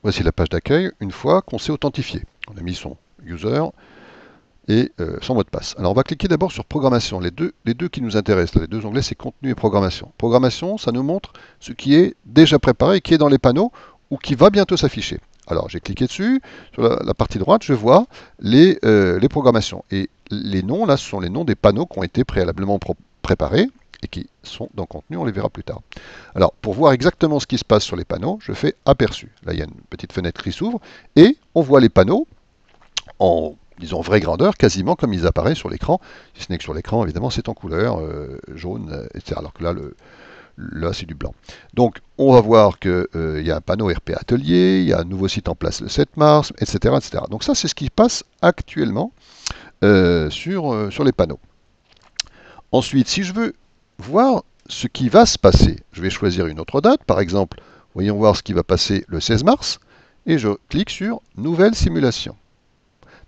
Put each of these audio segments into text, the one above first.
voici la page d'accueil une fois qu'on s'est authentifié. On a mis son user et son mot de passe. Alors on va cliquer d'abord sur programmation. Les deux qui nous intéressent, là, les deux onglets, c'est contenu et programmation. Programmation, ça nous montre ce qui est déjà préparé, qui est dans les panneaux ou qui va bientôt s'afficher. Alors j'ai cliqué dessus, sur la partie droite, je vois les programmations. Et les noms, là, ce sont les noms des panneaux qui ont été préalablement préparés et qui sont dans contenu, on les verra plus tard. Alors pour voir exactement ce qui se passe sur les panneaux, je fais aperçu. Là il y a une petite fenêtre qui s'ouvre et on voit les panneaux en, disons, vraie grandeur, quasiment comme ils apparaissent sur l'écran, si ce n'est que sur l'écran, évidemment, c'est en couleur, jaune, etc. Alors que là, là c'est du blanc. Donc, on va voir qu'il y a un panneau RP Atelier, il y a un nouveau site en place le 7 mars, etc. etc. Donc ça, c'est ce qui passe actuellement sur les panneaux. Ensuite, si je veux voir ce qui va se passer, je vais choisir une autre date, par exemple, voyons voir ce qui va passer le 16 mars, et je clique sur Nouvelle simulation.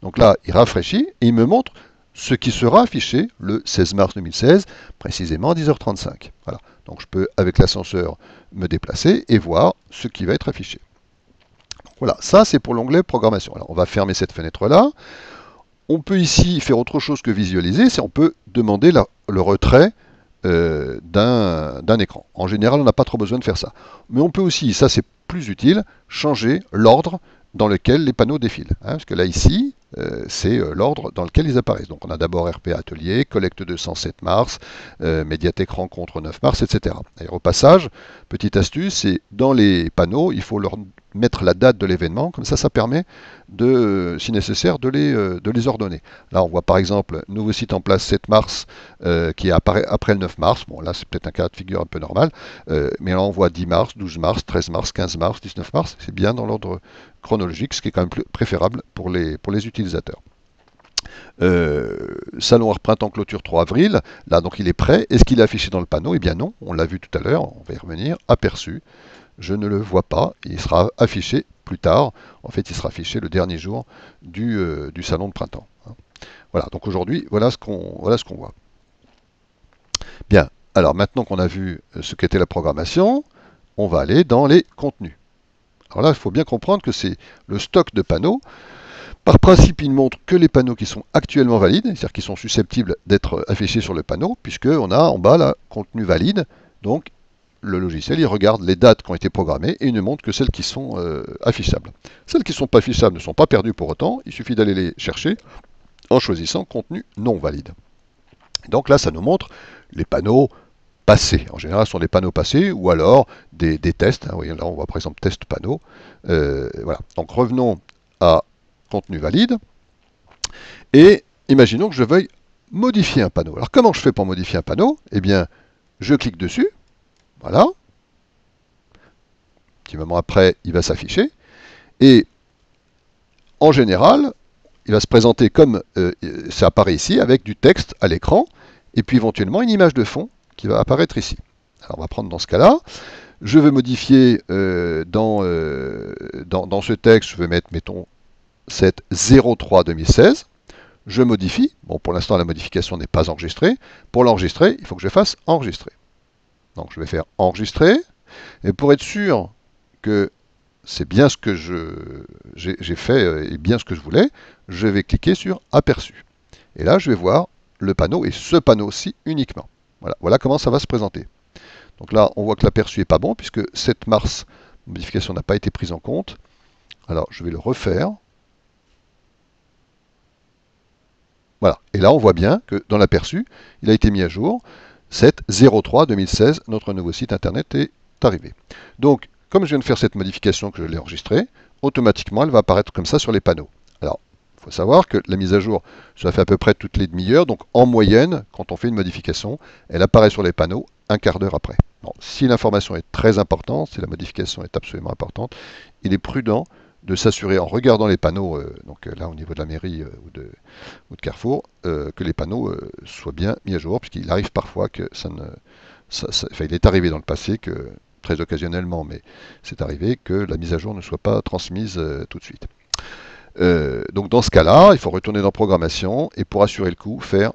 Donc là, il rafraîchit et il me montre ce qui sera affiché le 16 mars 2016, précisément à 10h35. Voilà. Donc je peux, avec l'ascenseur, me déplacer et voir ce qui va être affiché. Donc voilà, ça c'est pour l'onglet programmation. Alors on va fermer cette fenêtre-là. On peut ici faire autre chose que visualiser, c'est on peut demander le retrait d'un écran. En général, on n'a pas trop besoin de faire ça. Mais on peut aussi, ça c'est plus utile, changer l'ordre dans lequel les panneaux défilent. Hein, parce que là, ici, c'est l'ordre dans lequel ils apparaissent. Donc on a d'abord RP Atelier, collecte 207 mars, médiathèque rencontre 9 mars, etc. Et au passage, petite astuce, c'est dans les panneaux, il faut leur mettre la date de l'événement, comme ça permet, de, si nécessaire, de les ordonner. Là, on voit par exemple, nouveau site en place 7 mars, qui apparaît après le 9 mars. Bon, là, c'est peut-être un cas de figure un peu normal, mais là, on voit 10 mars, 12 mars, 13 mars, 15 mars, 19 mars. C'est bien dans l'ordre chronologique, ce qui est quand même plus préférable pour les utilisateurs. Salon Art Printemps clôture 3 avril, là donc il est prêt. Est-ce qu'il est affiché dans le panneau? Eh bien non, on l'a vu tout à l'heure, on va y revenir, aperçu. Je ne le vois pas, il sera affiché plus tard. En fait, il sera affiché le dernier jour du salon de printemps. Voilà, donc aujourd'hui, voilà ce qu'on voit. Bien, alors maintenant qu'on a vu ce qu'était la programmation, on va aller dans les contenus. Alors là, il faut bien comprendre que c'est le stock de panneaux. Par principe, il ne montre que les panneaux qui sont actuellement valides, c'est-à-dire qui sont susceptibles d'être affichés sur le panneau, puisqu'on a en bas là, contenu valide. Donc, le logiciel, il regarde les dates qui ont été programmées et il ne montre que celles qui sont affichables. Celles qui ne sont pas affichables ne sont pas perdues pour autant, il suffit d'aller les chercher en choisissant contenu non valide. Donc là, ça nous montre les panneaux passés. En général, ce sont des panneaux passés ou alors des tests. Hein. Là, on voit par exemple test panneau. Voilà. Donc revenons à contenu valide. Et imaginons que je veuille modifier un panneau. Alors comment je fais pour modifier un panneau? Eh bien, je clique dessus. Voilà. Un petit moment après, il va s'afficher. Et en général, il va se présenter comme ça apparaît ici, avec du texte à l'écran, et puis éventuellement une image de fond qui va apparaître ici. Alors on va prendre dans ce cas-là. Je veux modifier dans ce texte, je vais mettre, mettons, 7.03.2016. Je modifie. Bon, pour l'instant, la modification n'est pas enregistrée. Pour l'enregistrer, il faut que je fasse enregistrer. Donc je vais faire enregistrer. Et pour être sûr que c'est bien ce que j'ai fait et bien ce que je voulais, je vais cliquer sur aperçu. Et là, je vais voir le panneau et ce panneau-ci uniquement. Voilà, voilà comment ça va se présenter. Donc là, on voit que l'aperçu n'est pas bon puisque 7 mars, la modification n'a pas été prise en compte. Alors, je vais le refaire. Voilà. Et là, on voit bien que dans l'aperçu, il a été mis à jour. 7.03.2016, notre nouveau site internet est arrivé. Donc, comme je viens de faire cette modification, que je l'ai enregistrée, automatiquement, elle va apparaître comme ça sur les panneaux. Alors, il faut savoir que la mise à jour, ça fait à peu près toutes les demi-heures. Donc, en moyenne, quand on fait une modification, elle apparaît sur les panneaux un quart d'heure après. Bon, si l'information est très importante, si la modification est absolument importante, il est prudent de s'assurer en regardant les panneaux, donc là au niveau de la mairie ou de Carrefour, que les panneaux soient bien mis à jour, puisqu'il arrive parfois que enfin, il est arrivé dans le passé que, très occasionnellement, mais c'est arrivé que la mise à jour ne soit pas transmise tout de suite. Donc dans ce cas-là, il faut retourner dans programmation et pour assurer le coup, faire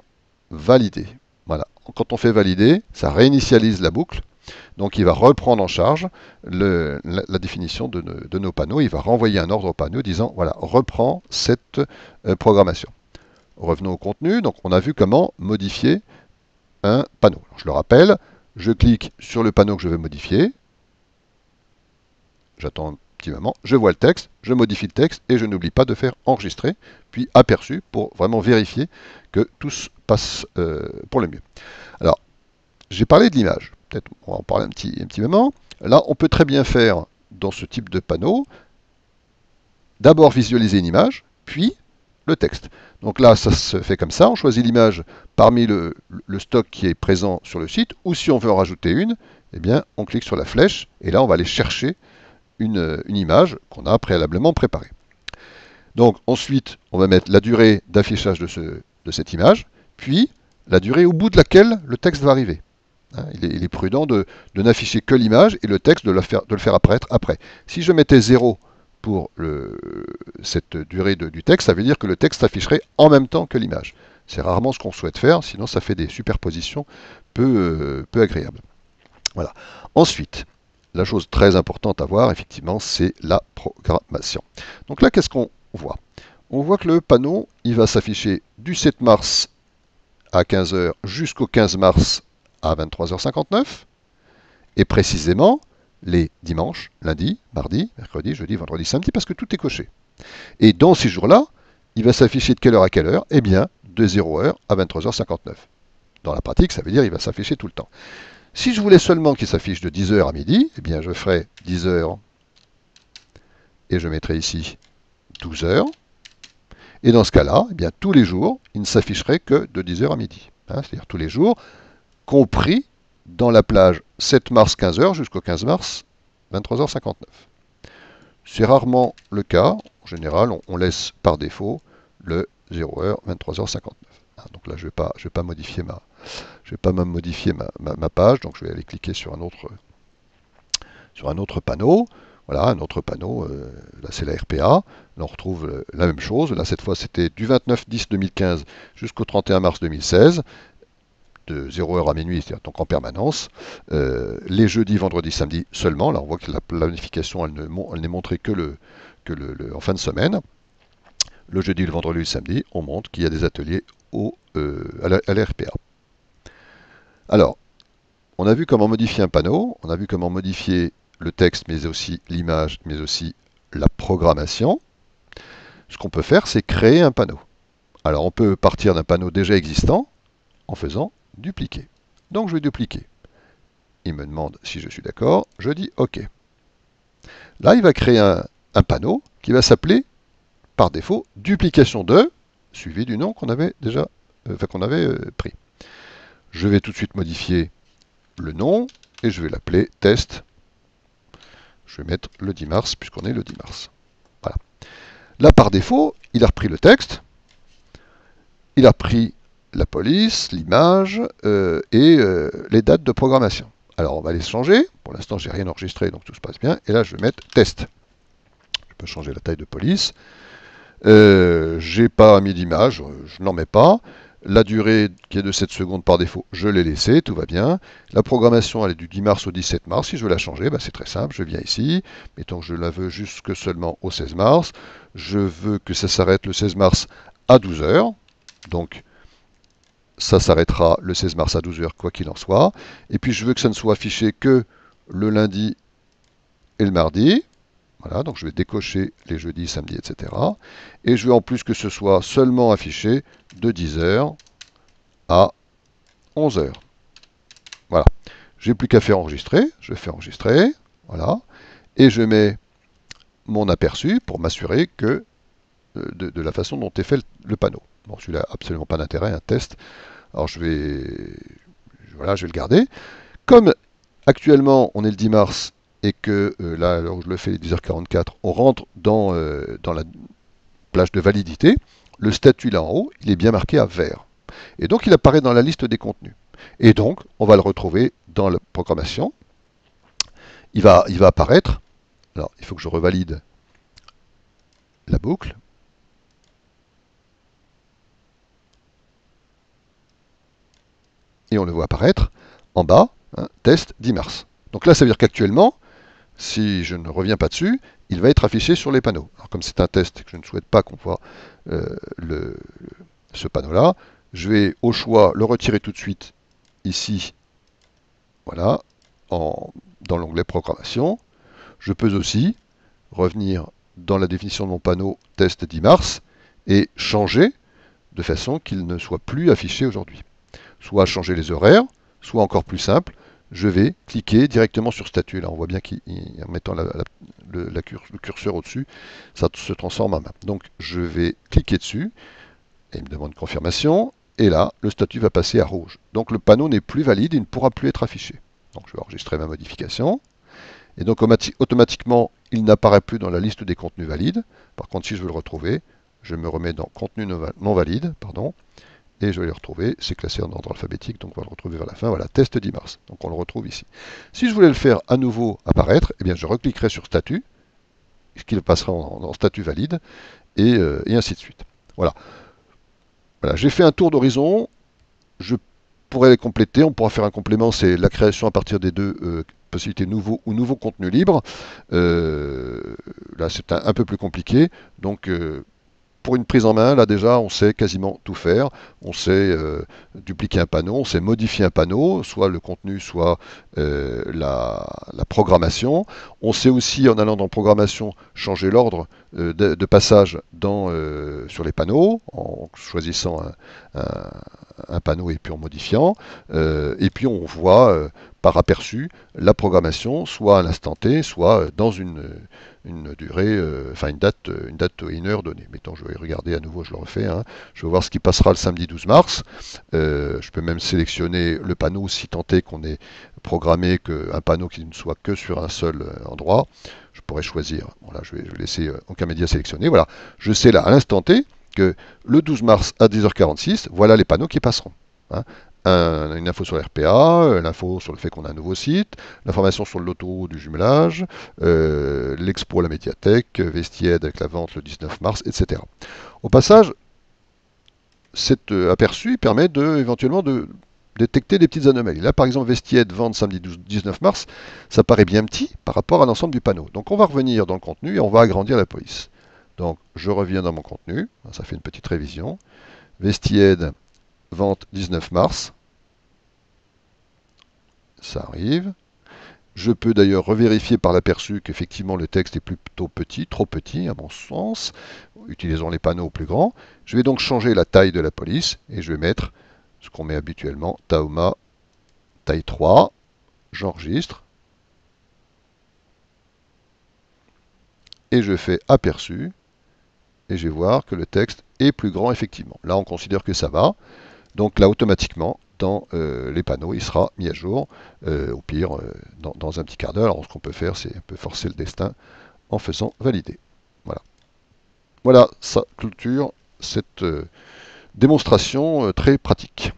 valider. Voilà. Quand on fait valider, ça réinitialise la boucle. Donc il va reprendre en charge la définition de nos panneaux. Il va renvoyer un ordre au panneau disant, voilà, reprends cette programmation. Revenons au contenu. Donc on a vu comment modifier un panneau. Alors, je le rappelle, je clique sur le panneau que je veux modifier. J'attends un petit moment, je vois le texte, je modifie le texte et je n'oublie pas de faire enregistrer, puis aperçu pour vraiment vérifier que tout se passe pour le mieux. Alors, j'ai parlé de l'image. Peut-être on va en parler un petit moment. Là, on peut très bien faire, dans ce type de panneau, d'abord visualiser une image, puis le texte. Donc là, ça se fait comme ça. On choisit l'image parmi le stock qui est présent sur le site, ou si on veut en rajouter une, eh bien, on clique sur la flèche, et là, on va aller chercher une image qu'on a préalablement préparée. Donc ensuite, on va mettre la durée d'affichage de cette image, puis la durée au bout de laquelle le texte va arriver. Il est prudent de n'afficher que l'image et le texte de le faire apparaître après. Si je mettais 0 pour cette durée du texte, ça veut dire que le texte s'afficherait en même temps que l'image. C'est rarement ce qu'on souhaite faire, sinon ça fait des superpositions peu agréables. Voilà. Ensuite, la chose très importante à voir, effectivement, c'est la programmation. Donc là, qu'est-ce qu'on voit? On voit que le panneau, il va s'afficher du 7 mars à 15 h jusqu'au 15 mars à 23h59, et précisément les dimanches, lundi, mardi, mercredi, jeudi, vendredi, samedi, parce que tout est coché. Et dans ces jours-là, il va s'afficher de quelle heure à quelle heure? Eh bien, de 0h à 23h59. Dans la pratique, ça veut dire qu'il va s'afficher tout le temps. Si je voulais seulement qu'il s'affiche de 10h à midi, eh bien je ferai 10h et je mettrai ici 12h. Et dans ce cas-là, eh bien tous les jours, il ne s'afficherait que de 10h à midi. C'est-à-dire tous les jours, compris dans la plage 7 mars 15h jusqu'au 15 mars 23h59. C'est rarement le cas. En général, on laisse par défaut le 0h 23h59. Donc là, je ne vais pas modifier ma page, donc je vais aller cliquer sur un autre panneau. Voilà, un autre panneau, là c'est la RPA. Là on retrouve la même chose. Là cette fois c'était du 29-10-2015 jusqu'au 31 mars 2016, de 0h à minuit, c'est-à-dire donc en permanence. Les jeudis, vendredis, samedis seulement. Là on voit que la planification elle n'est montrée que en fin de semaine. Le jeudi, le vendredi, le samedi, on montre qu'il y a des ateliers à la RPA. Alors, on a vu comment modifier un panneau, on a vu comment modifier le texte, mais aussi l'image, mais aussi la programmation. Ce qu'on peut faire, c'est créer un panneau. Alors, on peut partir d'un panneau déjà existant en faisant dupliquer. Donc, je vais dupliquer. Il me demande si je suis d'accord. Je dis OK. Là, il va créer un panneau qui va s'appeler, par défaut, duplication de, suivi du nom qu'on avait déjà, pris. Je vais tout de suite modifier le nom et je vais l'appeler test. Je vais mettre le 10 mars puisqu'on est le 10 mars. Voilà. Là, par défaut, il a repris le texte, il a repris la police, l'image et les dates de programmation. Alors, on va les changer. Pour l'instant, j'ai rien enregistré, donc tout se passe bien. Et là, je vais mettre test. Je peux changer la taille de police. J'ai pas mis d'image, je n'en mets pas. La durée qui est de 7 secondes par défaut, je l'ai laissée, tout va bien. La programmation, elle est du 10 mars au 17 mars. Si je veux la changer, c'est très simple, je viens ici. Mettons que je la veux jusque seulement au 16 mars. Je veux que ça s'arrête le 16 mars à 12 h. Donc, ça s'arrêtera le 16 mars à 12 h, quoi qu'il en soit. Et puis, je veux que ça ne soit affiché que le lundi et le mardi. Voilà, donc je vais décocher les jeudis, samedis, etc. Et je veux en plus que ce soit seulement affiché de 10 h à 11 h. Voilà. J'ai plus qu'à faire enregistrer. Je fais enregistrer. Voilà. Et je mets mon aperçu pour m'assurer que de la façon dont est fait le panneau. Bon, celui-là, absolument pas d'intérêt, un test. Alors je vais le garder. Comme actuellement on est le 10 mars et que là, alors je le fais 10h44, on rentre dans la plage de validité, le statut là en haut, il est bien marqué à vert. Et donc il apparaît dans la liste des contenus. Et donc, on va le retrouver dans la programmation. Il va apparaître. Alors, il faut que je revalide la boucle. Et on le voit apparaître en bas, test 10 mars. Donc là, ça veut dire qu'actuellement, si je ne reviens pas dessus, il va être affiché sur les panneaux. Alors comme c'est un test et que je ne souhaite pas qu'on voit ce panneau-là, je vais au choix le retirer tout de suite ici, voilà, dans l'onglet programmation. Je peux aussi revenir dans la définition de mon panneau test 10 mars et changer de façon qu'il ne soit plus affiché aujourd'hui. Soit changer les horaires, soit encore plus simple, je vais cliquer directement sur statut. Là, on voit bien qu'en mettant le curseur au-dessus, ça se transforme en map. Donc, je vais cliquer dessus, et il me demande confirmation, et là, le statut va passer à rouge. Donc, le panneau n'est plus valide, il ne pourra plus être affiché. Donc, je vais enregistrer ma modification. Et donc, automatiquement, il n'apparaît plus dans la liste des contenus valides. Par contre, si je veux le retrouver, je me remets dans contenu non valide, pardon, et je vais le retrouver, c'est classé en ordre alphabétique, donc on va le retrouver vers la fin, voilà, test 10 mars, donc on le retrouve ici. Si je voulais le faire à nouveau apparaître, eh bien je recliquerai sur statut, ce qui passera en statut valide, et ainsi de suite. Voilà, voilà j'ai fait un tour d'horizon, je pourrais les compléter, on pourra faire un complément, c'est la création à partir des deux possibilités nouveau ou nouveau contenu libre. Là c'est un peu plus compliqué, donc pour une prise en main, là déjà, on sait quasiment tout faire. On sait dupliquer un panneau, on sait modifier un panneau, soit le contenu, soit la programmation. On sait aussi, en allant dans programmation, changer l'ordre de passage sur les panneaux, en choisissant un panneau et puis en modifiant. Et puis on voit par aperçu la programmation, soit à l'instant T, soit dans une durée, enfin une date et une heure donnée. Mettons, je vais regarder à nouveau, je le refais. Hein. Je vais voir ce qui passera le samedi 12 mars. Je peux même sélectionner le panneau si tant est qu'on ait programmé un panneau qui ne soit que sur un seul endroit. Je pourrais choisir. Voilà, je vais laisser aucun média sélectionné. Voilà, je sais là à l'instant T que le 12 mars à 10h46, voilà les panneaux qui passeront. Hein. Une info sur l'RPA, l'info sur le fait qu'on a un nouveau site, l'information sur le loto du jumelage, l'expo à la médiathèque, Vestiaide avec la vente le 19 mars, etc. Au passage, cet aperçu permet éventuellement de détecter des petites anomalies. Là, par exemple, Vestiaide, vente samedi 19 mars, ça paraît bien petit par rapport à l'ensemble du panneau. Donc on va revenir dans le contenu et on va agrandir la police. Donc je reviens dans mon contenu, ça fait une petite révision. Vestiaide, vente 19 mars, ça arrive. Je peux d'ailleurs revérifier par l'aperçu qu'effectivement le texte est plutôt petit, trop petit à mon sens. Utilisons les panneaux plus grands. Je vais donc changer la taille de la police et je vais mettre ce qu'on met habituellement, Tahoma taille 3. J'enregistre. Et je fais aperçu. Et je vais voir que le texte est plus grand effectivement. Là on considère que ça va. Donc là automatiquement, dans les panneaux, il sera mis à jour, au pire, dans un petit quart d'heure. Alors ce qu'on peut faire, c'est un peu forcer le destin en faisant valider. Voilà. Voilà, ça clôture cette démonstration très pratique.